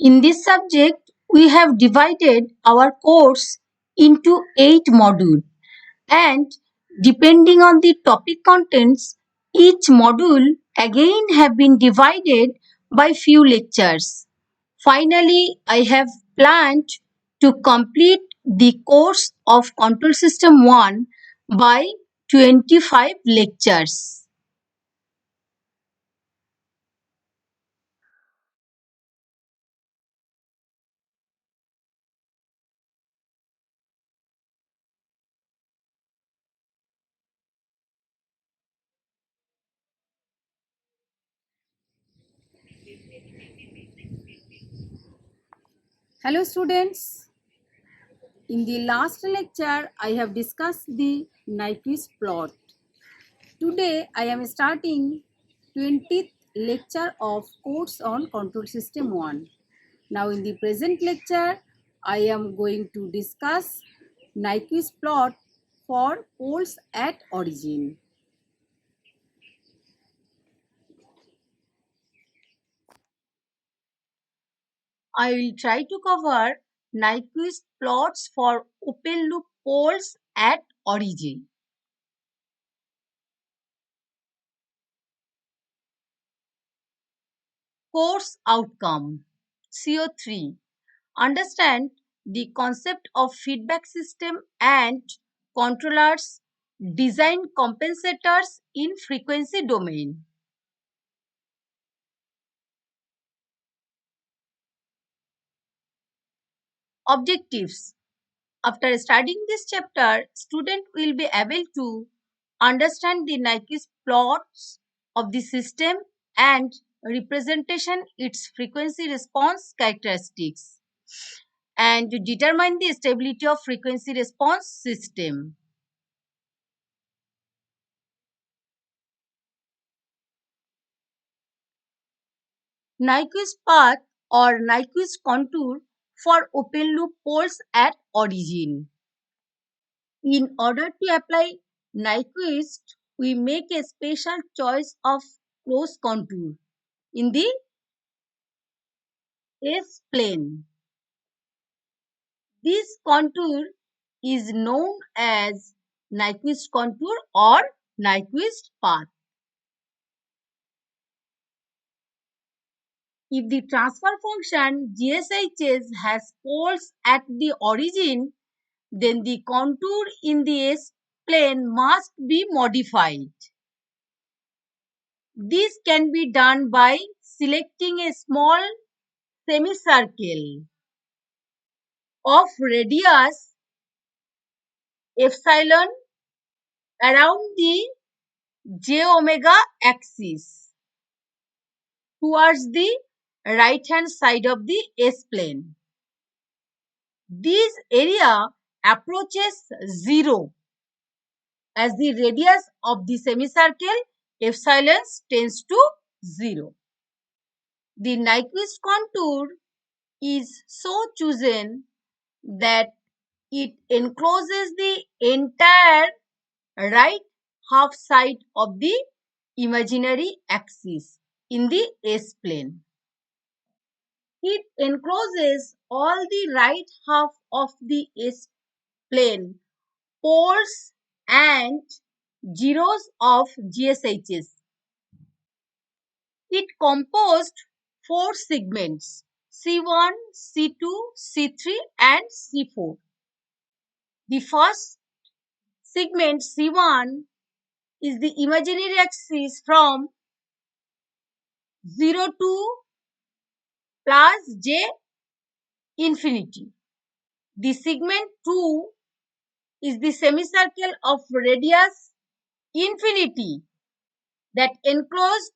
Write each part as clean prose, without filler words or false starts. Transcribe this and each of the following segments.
In this subject, we have divided our course into 8 modules, and depending on the topic contents, each module again have been divided by few lectures. Finally, I have planned to complete the course of Control System 1 by 25 lectures. Hello students, in the last lecture I have discussed the Nyquist plot. Today I am starting 20th lecture of course on control system 1. Now in the present lecture I am going to discuss Nyquist plot for poles at origin. I will try to cover Nyquist plots for open loop poles at origin. Course outcome CO3. Understand the concept of feedback system and controllers, design compensators in frequency domain. Objectives. After studying this chapter, student will be able to understand the Nyquist plots of the system and representation its frequency response characteristics, and to determine the stability of frequency response system. Nyquist path or Nyquist contour for open loop poles at origin. In order to apply Nyquist, we make a special choice of closed contour in the S plane. This contour is known as Nyquist contour or Nyquist path. If the transfer function GSHS has poles at the origin, then the contour in the S-plane must be modified. This can be done by selecting a small semicircle of radius epsilon around the j omega axis towards the right hand side of the S-plane. This area approaches 0 as the radius of the semicircle epsilon tends to 0. The Nyquist contour is so chosen that it encloses the entire right half side of the imaginary axis in the S-plane. It encloses all the right half of the S-plane poles and zeros of GSHS. It composed 4 segments C1, C2, C3 and C4. The first segment C1 is the imaginary axis from 0 to plus j infinity. The segment 2 is the semicircle of radius infinity that enclosed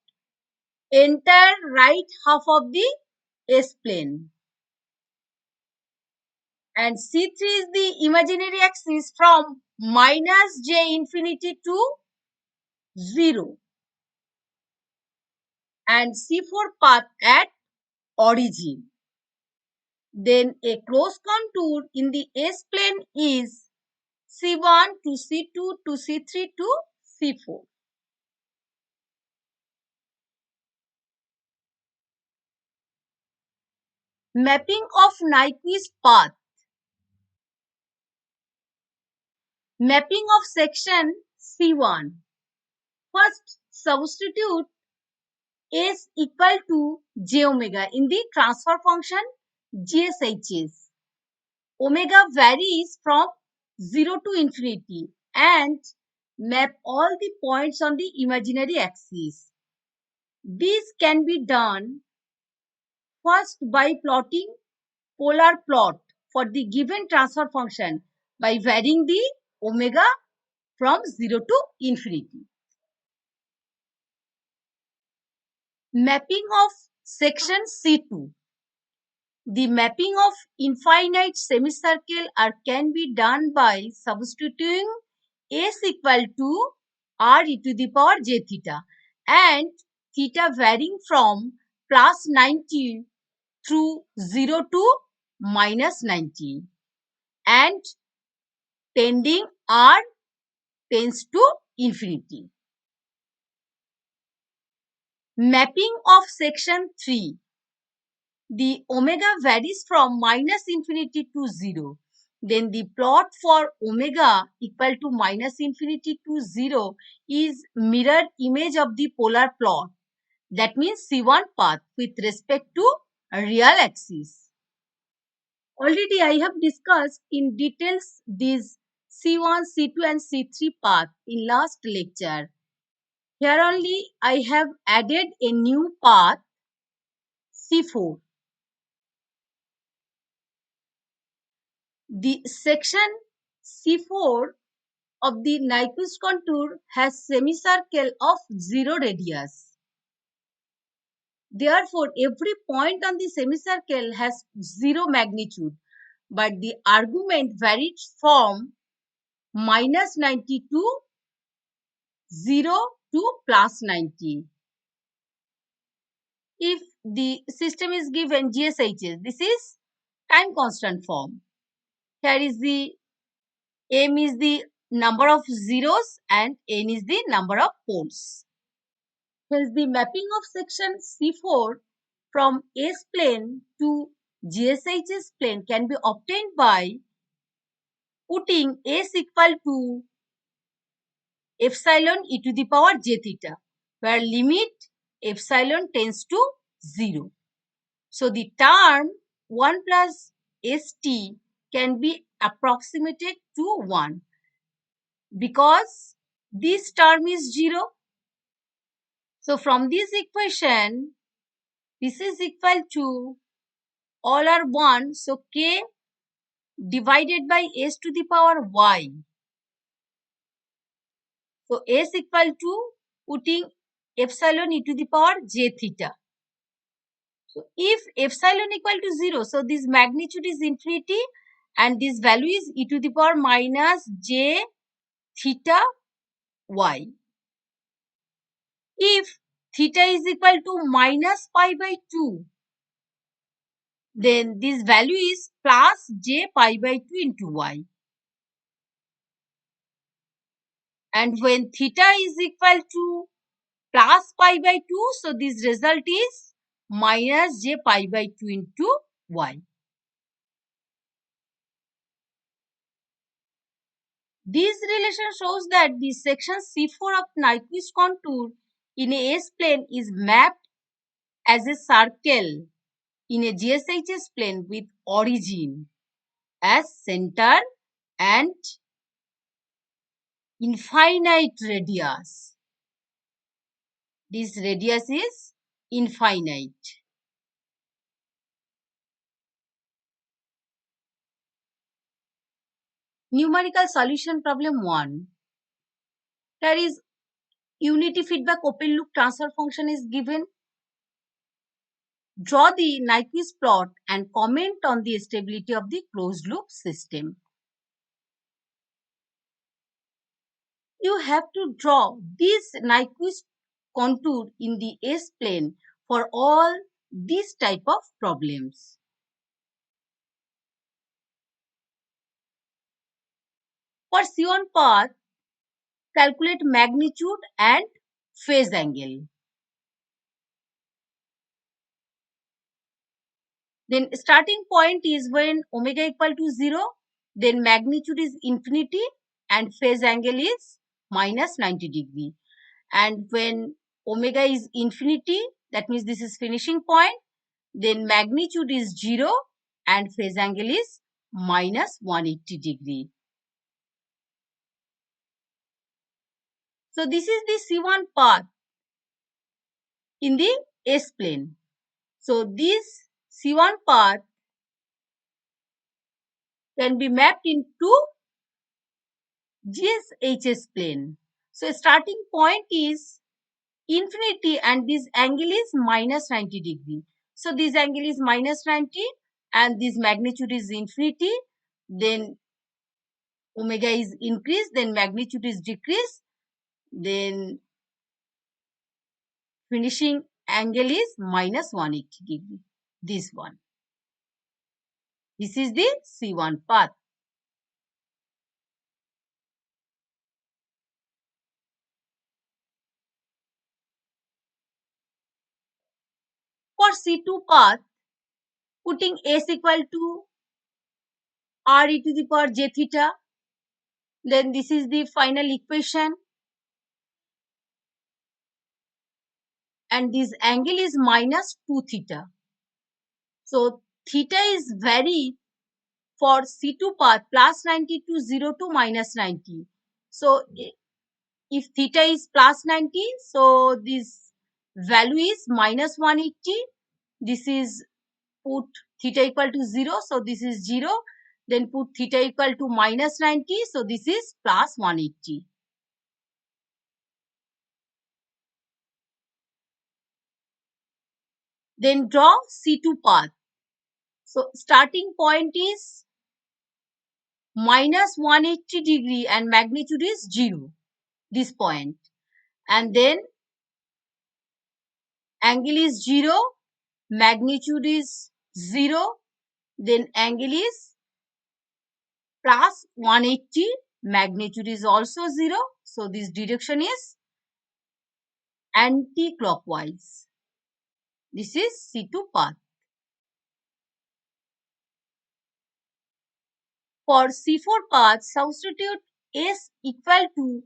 entire right half of the S-plane. And C3 is the imaginary axis from minus j infinity to 0. And C4 path at origin. Then a closed contour in the S-plane is C1 to C2 to C3 to C4. Mapping of Nyquist path. Mapping of section C1. First, substitute S equal to j omega in the transfer function GSHS. Omega varies from 0 to infinity and map all the points on the imaginary axis. This can be done first by plotting polar plot for the given transfer function by varying the omega from 0 to infinity. Mapping of section C2. The mapping of infinite semicircle can be done by substituting S equal to R e to the power j theta and theta varying from plus 90 through 0 to minus 90 and tending R tends to infinity. Mapping of section 3. The omega varies from minus infinity to 0. Then the plot for omega equal to minus infinity to 0 is mirror image of the polar plot. That means C1 path with respect to a real axis. Already I have discussed in details these C1, C2 and C3 path in last lecture. Here only I have added a new path C4. The section C4 of the Nyquist contour has semicircle of 0 radius. Therefore, every point on the semicircle has 0 magnitude, but the argument varied from minus 90 to 0 to plus 90. If the system is given GSHS, this is time constant form. Here is the m is the number of zeros and n is the number of poles. Hence, the mapping of section C4 from S plane to GSHS plane can be obtained by putting S equal to epsilon e to the power j theta, where limit epsilon tends to 0. So, the term 1 plus st can be approximated to 1 because this term is 0. So, from this equation, this is equal to all are 1. So, k divided by s to the power y. So, s equal to putting epsilon e to the power j theta. So, if epsilon equal to 0, so this magnitude is infinity and this value is e to the power minus j theta y. If theta is equal to minus pi by 2, then this value is plus j pi by 2 into y. And when theta is equal to plus pi by 2, so this result is minus j pi by 2 into y. This relation shows that the section C4 of Nyquist contour in a S-plane is mapped as a circle in a GSHS plane with origin as center and infinite radius. This radius is infinite. Numerical solution problem 1. There is unity feedback open loop transfer function is given. Draw the Nyquist plot and comment on the stability of the closed loop system. You have to draw this Nyquist contour in the S-plane for all these type of problems. For C1 path, calculate magnitude and phase angle. Then starting point is when omega equal to 0, then magnitude is infinity and phase angle is minus 90 degree. And when omega is infinity, that means this is finishing point, then magnitude is 0 and phase angle is minus 180 degree. So this is the C1 path in the S plane. So this C1 path can be mapped into GSHS plane. So starting point is infinity and this angle is minus 90 degree. So this angle is minus 90 and this magnitude is infinity. Then omega is increased, then magnitude is decreased. Then finishing angle is minus 180 degree. This one. This is the C1 path. For C2 path, putting S equal to R e to the power j theta, then this is the final equation. And this angle is minus 2 theta. So theta is varied for C2 path plus 90 to 0 to minus 90. So if theta is plus 90, so this value is minus 180. This is put theta equal to 0, so this is 0. Then put theta equal to minus 90, so this is plus 180. Then draw C2 path. So starting point is minus 180 degree and magnitude is 0, this point. And then angle is 0, magnitude is 0, then angle is plus 180, magnitude is also 0. So this direction is anti-clockwise. This is C2 path. For C4 path, substitute S equal to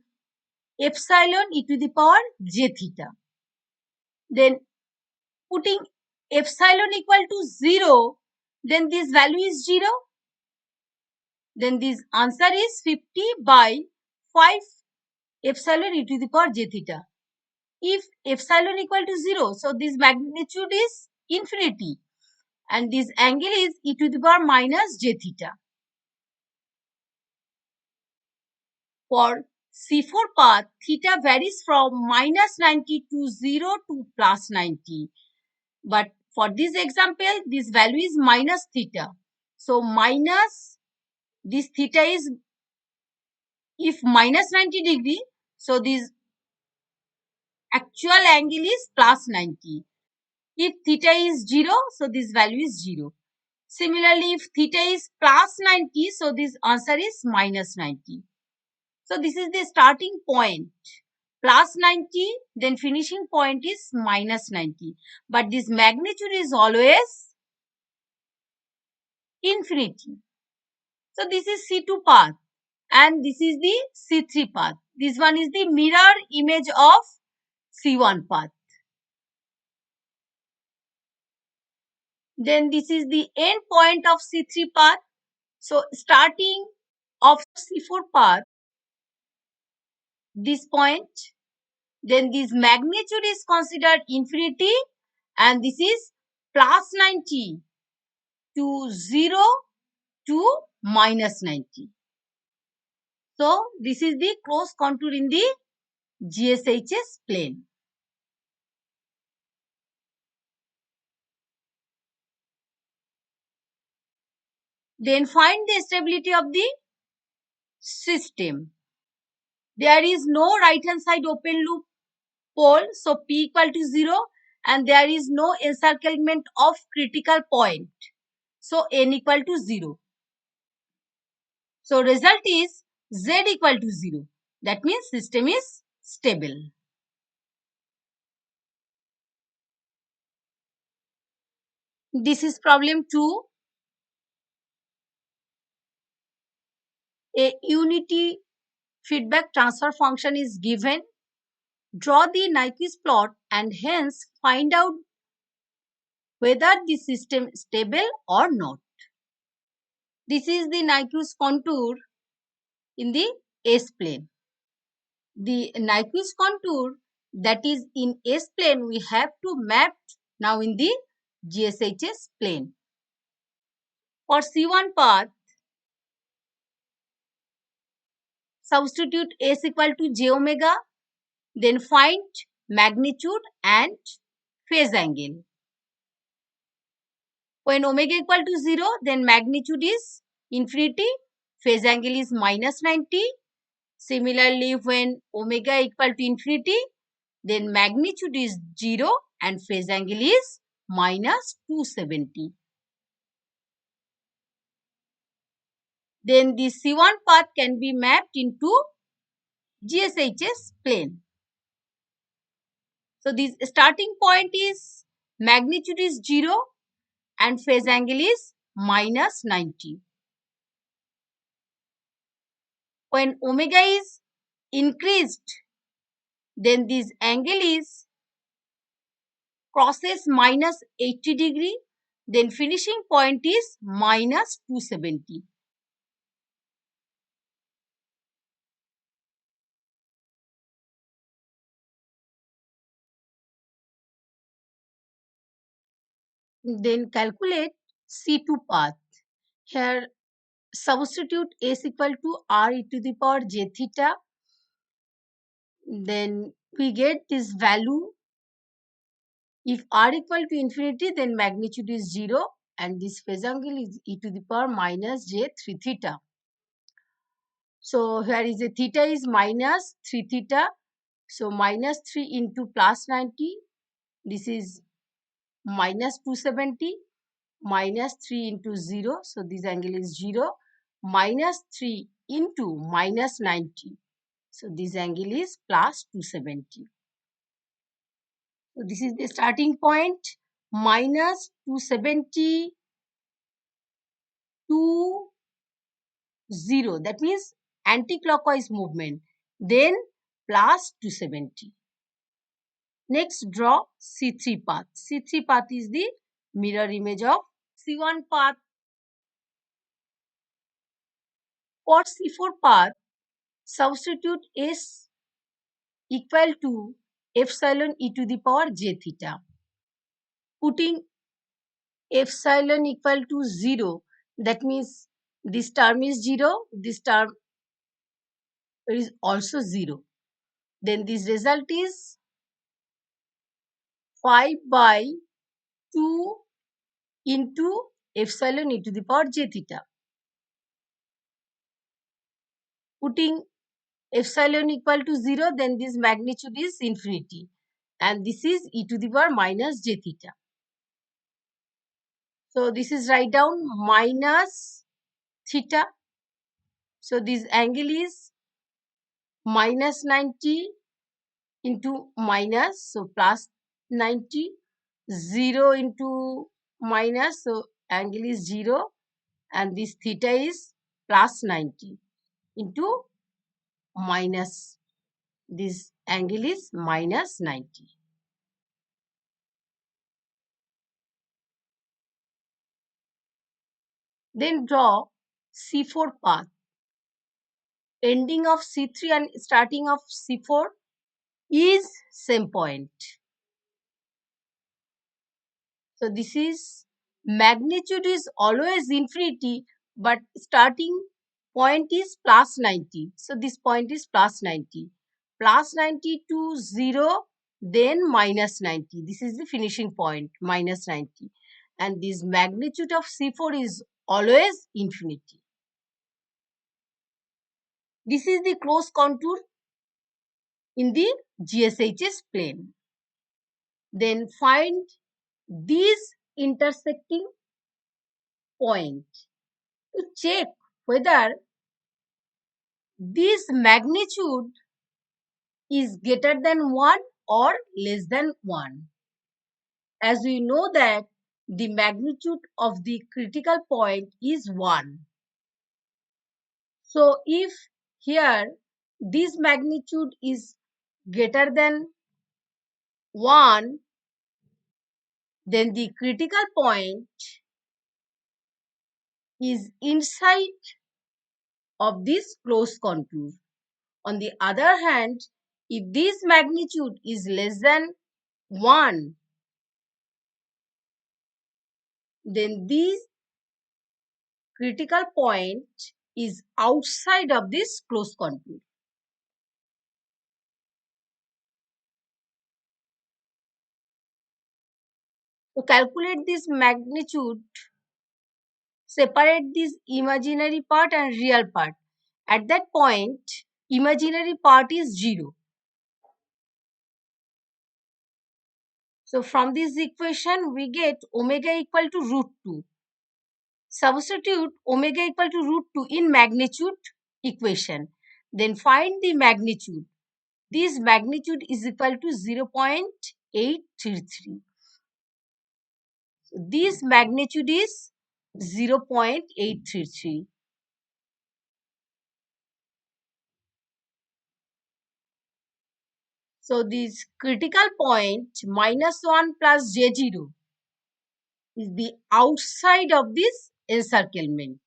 epsilon e to the power j theta. Then putting epsilon equal to 0, then this value is 0. Then this answer is 50 by 5 epsilon e to the power j theta. If epsilon equal to 0, so this magnitude is infinity and this angle is e to the power minus j theta. For C4 path, theta varies from minus 90 to 0 to plus 90. But for this example, this value is minus theta. So minus this theta is, if minus 90 degree, so this actual angle is plus 90. If theta is 0, so this value is 0. Similarly, if theta is plus 90, so this answer is minus 90. So this is the starting point, plus 90, then finishing point is minus 90. But this magnitude is always infinity. So this is C2 path and this is the C3 path. This one is the mirror image of C1 path. Then this is the end point of C3 path. So starting of C4 path, this point, then this magnitude is considered infinity and this is plus 90 to 0 to minus 90. So this is the close contour in the GSHS plane. Then find the stability of the system. There is no right hand side open loop pole, so P equal to 0, and there is no encirclement of critical point, so N equal to 0. So result is Z equal to 0. That means system is stable. This is problem 2. A unity feedback transfer function is given. Draw the Nyquist plot and hence find out whether the system is stable or not. This is the Nyquist contour in the S-plane. The Nyquist contour that is in S-plane we have to map now in the GSHS plane. For C1 path, substitute S equal to j omega, then find magnitude and phase angle. When omega equal to 0, then magnitude is infinity, phase angle is minus 90. Similarly, when omega equal to infinity, then magnitude is 0 and phase angle is minus 270. Then the C1 path can be mapped into GSHS plane. So this starting point is magnitude is 0 and phase angle is minus 90. When omega is increased, then this angle is crosses minus 80 degree, then finishing point is minus 270. Then calculate C2 path. Here substitute S equal to R e to the power j theta. Then we get this value. If R equal to infinity, then magnitude is 0 and this phase angle is e to the power minus j 3 theta. So here is a theta is minus 3 theta. So minus 3 into plus 90. This is minus 270. Minus 3 into 0. So this angle is 0. Minus 3 into minus 90. So this angle is plus 270. So this is the starting point. Minus 270 to 0. That means anti-clockwise movement. Then plus 270. Next, draw C3 path. C3 path is the mirror image of C1 path. For C4 path, substitute S equal to epsilon e to the power j theta. Putting epsilon equal to 0, that means this term is 0, this term is also 0. Then this result is 5 by 2 into epsilon e to the power j theta. Putting epsilon equal to 0, then this magnitude is infinity. And this is e to the power minus j theta. So this is write down minus theta. So this angle is minus 90 into minus, so plus 90, 0 into minus, so angle is 0 and this theta is plus 90 into minus, this angle is minus 90. Then draw C4 path. Ending of C3 and starting of C4 is same point. So this is magnitude is always infinity, but starting point is plus 90. So this point is plus 90. Plus 90 to 0, then minus 90. This is the finishing point, minus 90. And this magnitude of C4 is always infinity. This is the closed contour in the GSHS plane. Then find these intersecting point to check whether this magnitude is greater than 1 or less than 1. As we know that the magnitude of the critical point is 1. So if here this magnitude is greater than 1, then the critical point is inside of this closed contour. On the other hand, if this magnitude is less than 1, then this critical point is outside of this closed contour. To calculate this magnitude, separate this imaginary part and real part. At that point, imaginary part is 0. So from this equation, we get omega equal to root 2. Substitute omega equal to root 2 in magnitude equation. Then find the magnitude. This magnitude is equal to 0.833. So this magnitude is 0.833. So this critical point -1 plus J0 is the outside of this encirclement.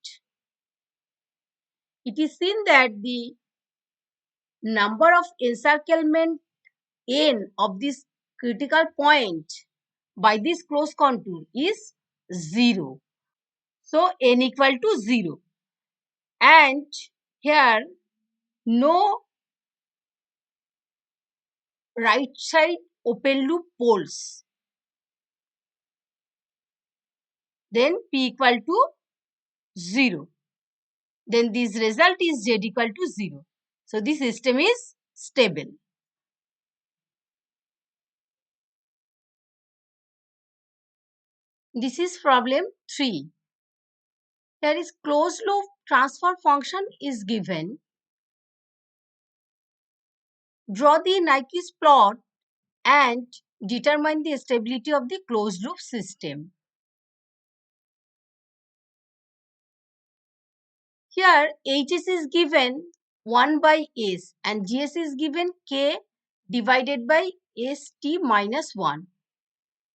It is seen that the number of encirclement n of this critical point by this closed contour is 0. So n equal to 0. And here no right side open loop poles. Then P equal to 0. Then this result is Z equal to 0. So this system is stable. This is problem 3. Here is closed loop transfer function is given. Draw the Nyquist plot and determine the stability of the closed loop system. Here Hs is given 1 by S and Gs is given K divided by St minus 1.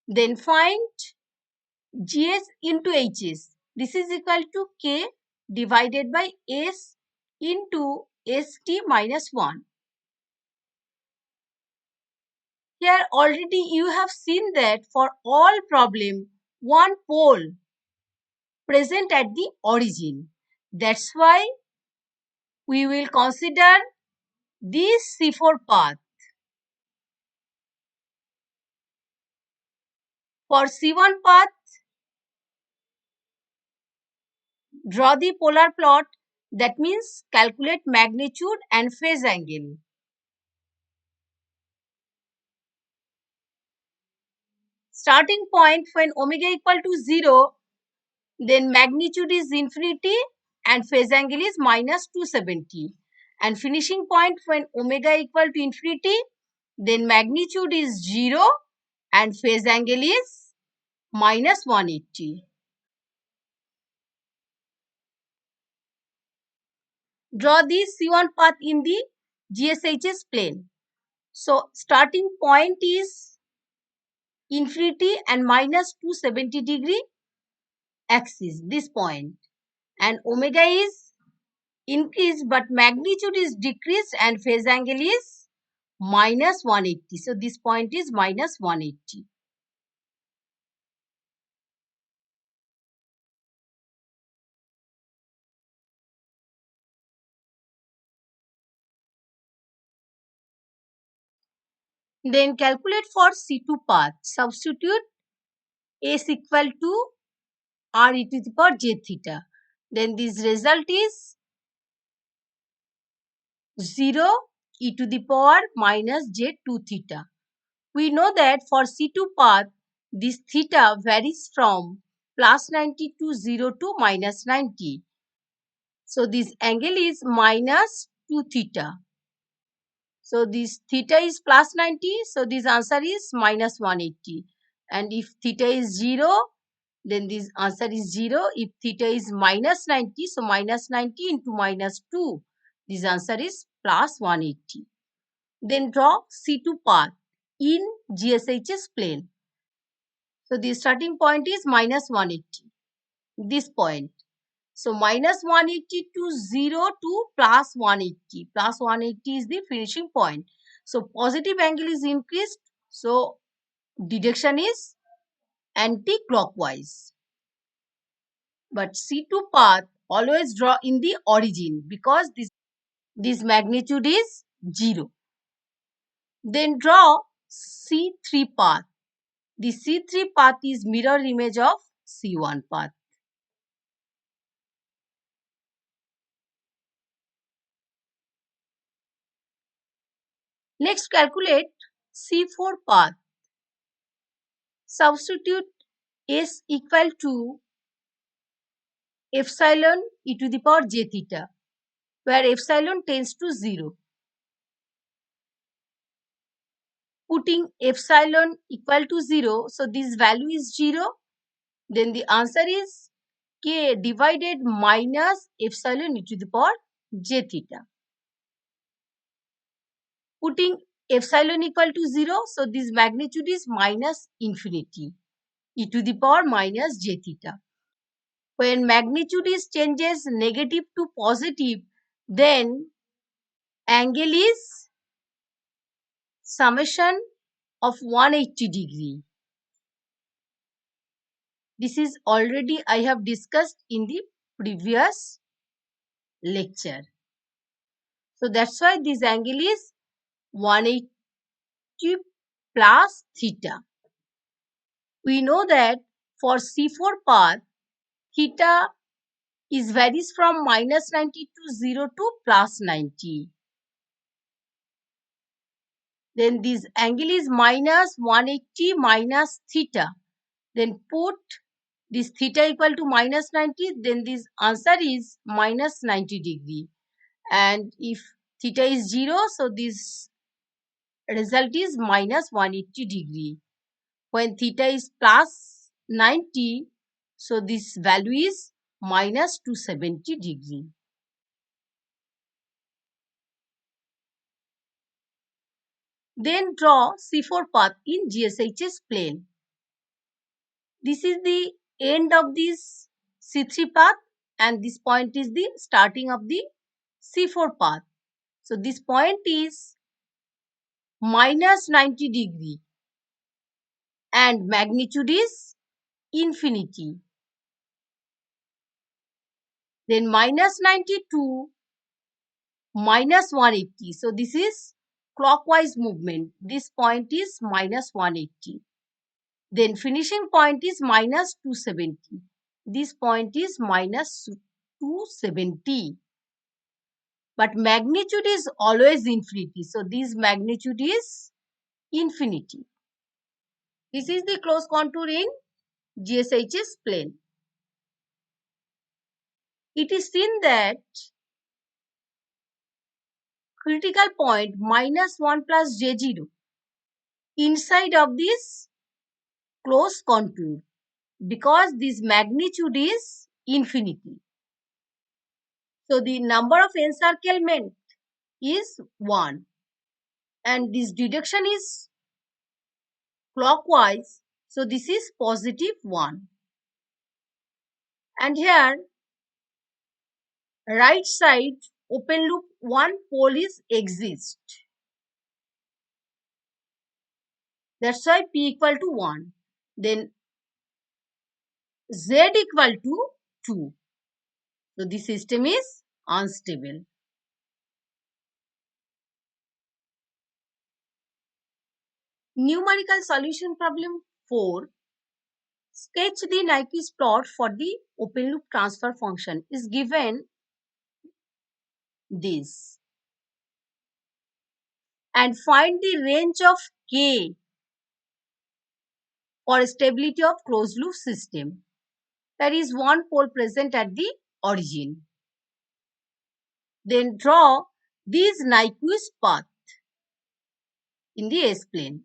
Then find Gs into Hs. This is equal to K divided by S into St minus 1. Here already you have seen that for all problem, one pole present at the origin. That's why we will consider this C4 path. For C1 path, draw the polar plot. That means calculate magnitude and phase angle. Starting point when omega equal to 0, then magnitude is infinity and phase angle is minus 270. And finishing point when omega equal to infinity, then magnitude is 0 and phase angle is minus 180. Draw the C1 path in the GSHS plane. So starting point is infinity and minus 270 degree axis, this point. And omega is increased but magnitude is decreased and phase angle is minus 180. So this point is minus 180. Then calculate for C2 path. Substitute S equal to R e to the power j theta. Then this result is 0 e to the power minus j2 theta. We know that for C2 path, this theta varies from plus 90 to 0 to minus 90. So this angle is minus 2 theta. So this theta is plus 90. So this answer is minus 180. And if theta is 0, then this answer is 0. If theta is minus 90, so minus 90 into minus 2, this answer is plus 180. Then draw C2 path in GSH's plane. So the starting point is minus 180, this point. So minus 180 to 0 to plus 180. Plus 180 is the finishing point. So positive angle is increased. So deduction is anti-clockwise. But C2 path always draw in the origin because this magnitude is 0. Then draw C3 path. The C3 path is mirror image of C1 path. Next, calculate C4 path. Substitute S equal to epsilon e to the power j theta, where epsilon tends to 0. Putting epsilon equal to 0, so this value is 0. Then the answer is k divided minus epsilon e to the power j theta. Putting epsilon equal to 0, so this magnitude is minus infinity e to the power minus j theta. When magnitude is changes negative to positive, then angle is summation of 180 degree. This is already I have discussed in the previous lecture. So that's why this angle is 180 plus theta. We know that for C4 path, theta is varies from minus 90 to 0 to plus 90. Then this angle is minus 180 minus theta. Then put this theta equal to minus 90, then this answer is minus 90 degree. And if theta is 0, so this result is minus 180 degree. When theta is plus 90, so this value is minus 270 degree. Then draw C4 path in GSH's plane. This is the end of this C3 path and this point is the starting of the C4 path. So this point is minus 90 degree and magnitude is infinity. Then minus 90 to minus 180. So this is clockwise movement. This point is minus 180. Then finishing point is minus 270. This point is minus 270. But magnitude is always infinity. So this magnitude is infinity. This is the close contour in GSH's plane. It is seen that critical point minus 1 plus j0 inside of this close contour because this magnitude is infinity. So the number of encirclement is 1 and this deduction is clockwise. So this is positive 1. And here right side open loop 1 pole is exist. That's why P equal to 1. Then Z equal to 2. So the system is unstable. Numerical solution problem 4. Sketch the Nyquist plot for the open loop transfer function is given this. And find the range of K for stability of closed loop system. There is one pole present at the origin. Then draw this Nyquist path in the S-plane.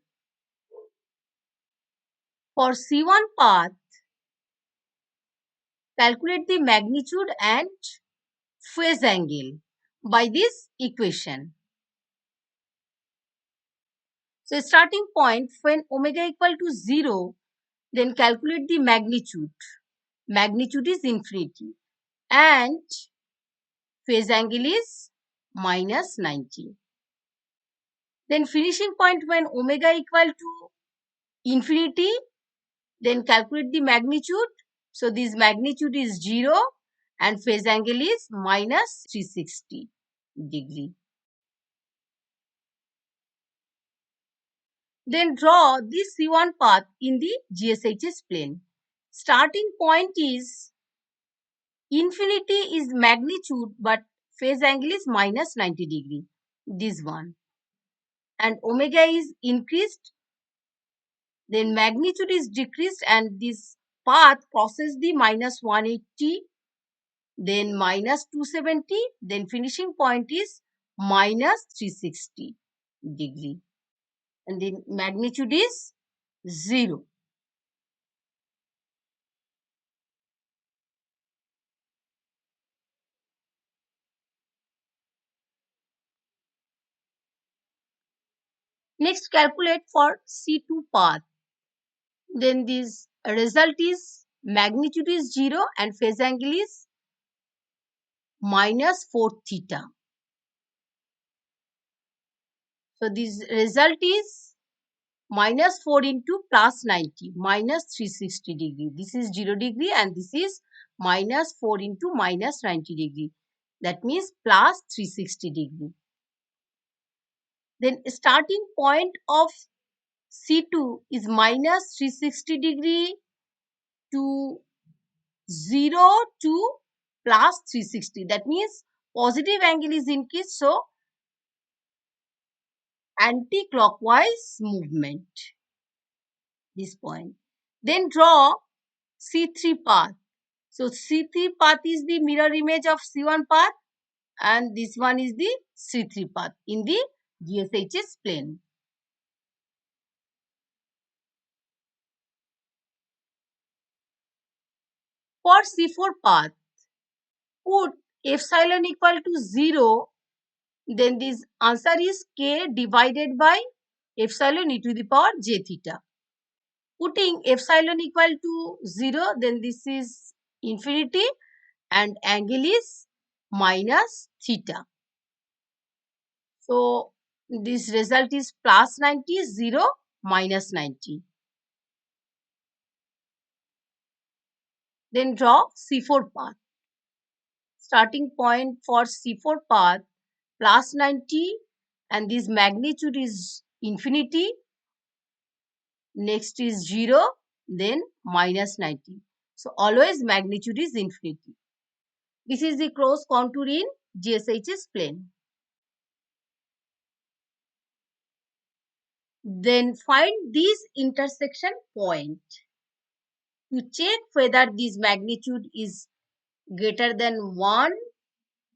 For C1 path, calculate the magnitude and phase angle by this equation. So starting point, when omega equal to 0, then calculate the magnitude. Magnitude is infinity and phase angle is minus 90. Then finishing point when omega equal to infinity, then calculate the magnitude. So this magnitude is 0 and phase angle is minus 360 degree. Then draw this C1 path in the GSHS plane. Starting point is infinity is magnitude, but phase angle is minus 90 degree. This one. And omega is increased, then magnitude is decreased, and this path crosses the minus 180, then minus 270, then finishing point is minus 360 degree. And the magnitude is 0. Next, calculate for C2 path. Then this result is magnitude is 0 and phase angle is minus 4 theta. So this result is minus 4 into plus 90, minus 360 degree. This is 0 degree and this is minus 4 into minus 90 degree. That means plus 360 degree. Then starting point of C2 is minus 360 degree to 0 to plus 360. That means positive angle is increased, so anti-clockwise movement. This point. Then draw C3 path. So C3 path is the mirror image of C1 path and this one is the C3 path in the GSHS plane. For C4 path, put epsilon equal to 0, then this answer is k divided by epsilon e to the power j theta. Putting epsilon equal to 0, then this is infinity and angle is minus theta. So this result is plus 90, 0, minus 90. Then draw C4 path. Starting point for C4 path plus 90 and this magnitude is infinity. Next is 0, then minus 90. So always magnitude is infinity. This is the closed contour in GSHS plane. Then find this intersection point to check whether this magnitude is greater than 1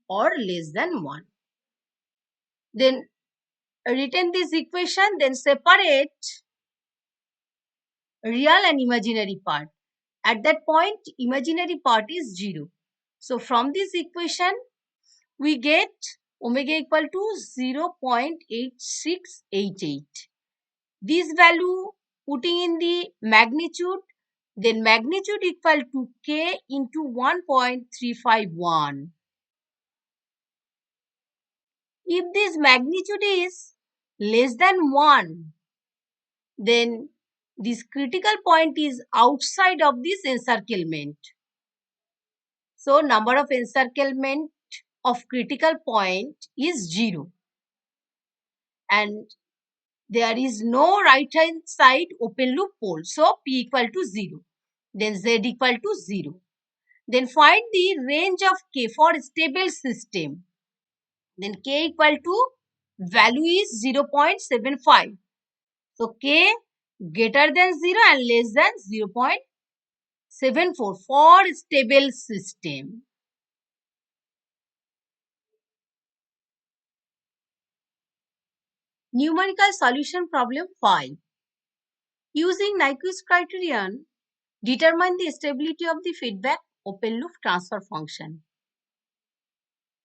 or less than 1. Then written this equation, then separate real and imaginary part. At that point, imaginary part is 0. So from this equation, we get omega equal to 0.8688. This value putting in the magnitude, then magnitude equal to k into 1.351. If this magnitude is less than 1, then this critical point is outside of this encirclement. So number of encirclement of critical point is 0. And there is no right hand side open loop pole. So P equal to 0. Then Z equal to 0. Then find the range of K for stable system. Then K equal to value is 0.75. So K greater than 0 and less than 0.74 for stable system. Numerical solution problem 5. Using Nyquist criterion, determine the stability of the feedback open loop transfer function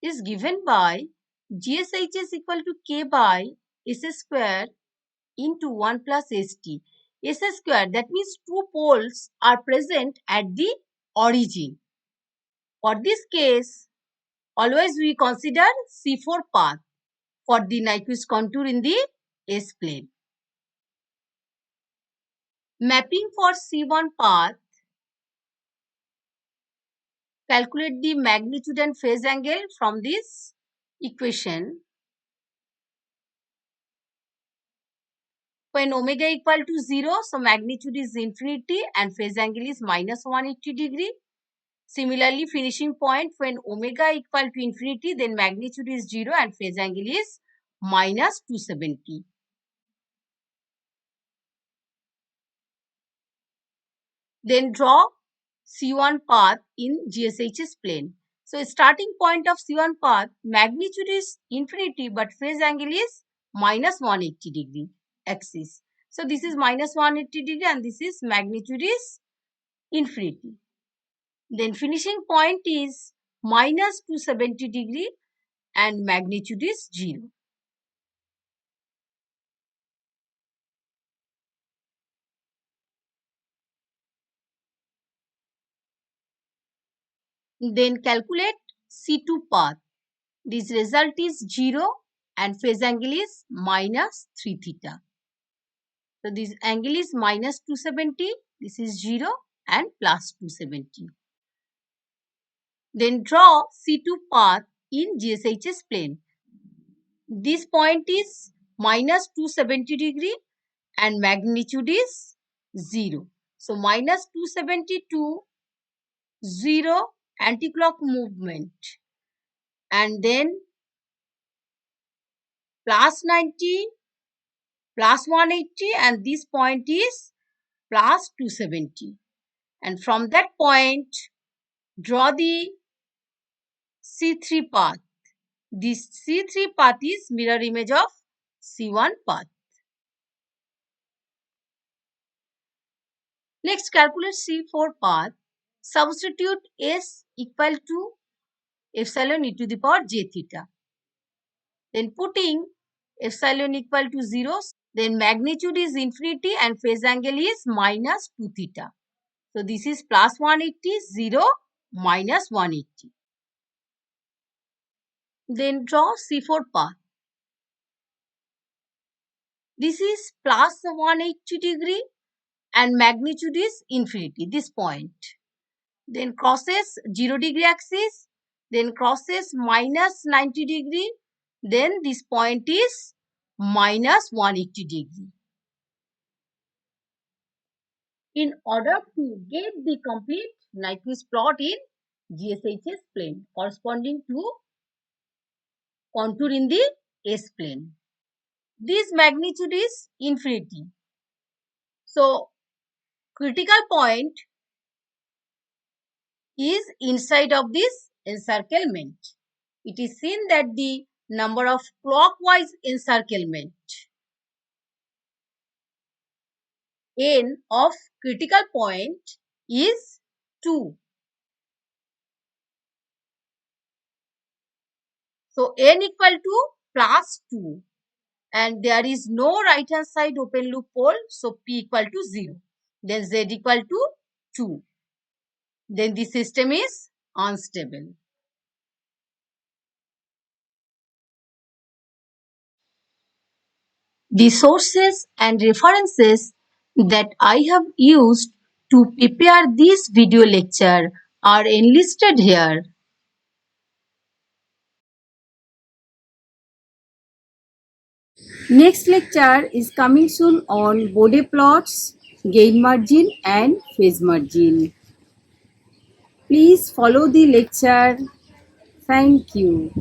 is given by GSH is equal to K by S square into 1 plus ST. S square, that means two poles are present at the origin. For this case, always we consider C4 path for the Nyquist contour in the S plane. Mapping for C1 path, calculate the magnitude and phase angle from this equation. When omega equal to 0, so magnitude is infinity and phase angle is minus 180 degree. Similarly, finishing point when omega equal to infinity, then magnitude is 0 and phase angle is minus 270. Then draw C1 path in GSH's plane. So starting point of C1 path, magnitude is infinity but phase angle is minus 180 degree axis. So this is minus 180 degree and this is magnitude is infinity. Then finishing point is minus 270 degree and magnitude is 0. Then calculate C2 path. This result is 0 and phase angle is minus 3 theta. So this angle is minus 270, this is 0 and plus 270. Then draw C2 path in GSH's plane. This point is minus 270 degree and magnitude is 0. So minus 270 to 0 anti-clock movement and then plus 90 plus 180 and this point is plus 270 and from that point draw the C3 path. This C3 path is mirror image of C1 path. Next, calculate C4 path. Substitute S equal to epsilon e to the power j theta. Then putting epsilon equal to 0, then magnitude is infinity and phase angle is minus 2 theta. So this is plus 180, 0, minus 180. Then draw C4 path. This is plus 180 degree and magnitude is infinity, this point. Then crosses 0 degree axis, then crosses minus 90 degree, then this point is minus 180 degree. In order to get the complete Nyquist plot in GSH's plane corresponding to contour in the S plane. This magnitude is infinity. So, critical point is inside of this encirclement. It is seen that the number of clockwise encirclement n of critical point is 2. So, n equal to plus 2 and there is no right hand side open loop pole. So, p equal to 0. Then z equal to 2. Then the system is unstable. The sources and references that I have used to prepare this video lecture are enlisted here. Next lecture is coming soon on Bode plots, gain margin and phase margin. Please follow the lecture. Thank you.